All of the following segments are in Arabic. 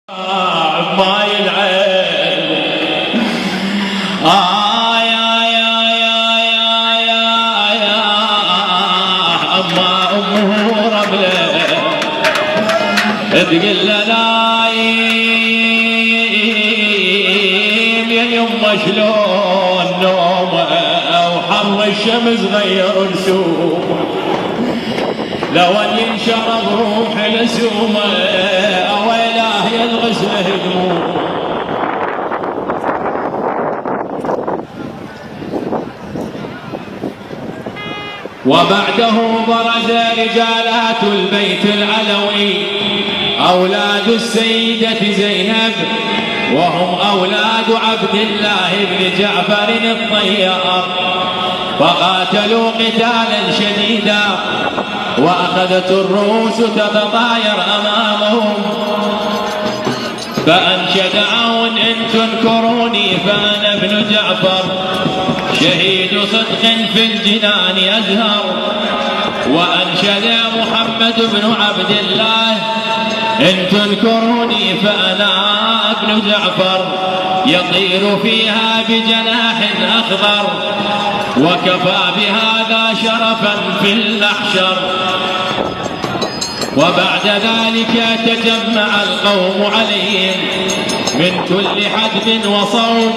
ما يلعب يا أما أمه رملة تقل نايم يا يمه شلون نومه وحر الشمس غير رسومه لو ان ينشرب روح لسومه اويلاه يلغسله دموع. وبعده برز رجالات البيت العلوي أولاد السيدة زينب وهم أولاد عبد الله بن جعفر الطيار فقاتلوا قتالا شديدا وأخذت الرؤوس تتطاير أمامهم فأنشد عون إن تنكروني فأنا ابن جعفر شهيد صدق في الجنان أزهر. وأنشد محمد بن عبد الله إن تنكروني فأنا ابن جعفر يطير فيها بجناح أخضر وكفى بهذا شرفا في المحشر. وبعد ذلك تجمع القوم عليهم من كل حدب وصوب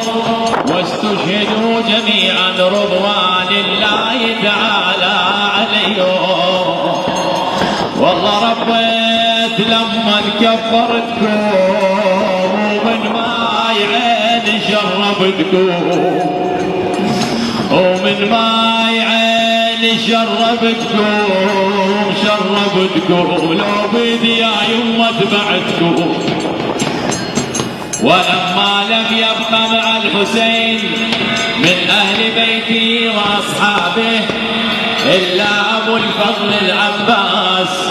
واستشهدوا جميعا رضوان الله تعالى عليهم. والله ربيت لما كفرتكم ومن ماي عين شربتكم ومن ماي عين شربتكم لو بيدي يا يمه تبعتكم. ولما لم يبق مع الحسين من أهل بيته وأصحابه إلا أبو الفضل العباس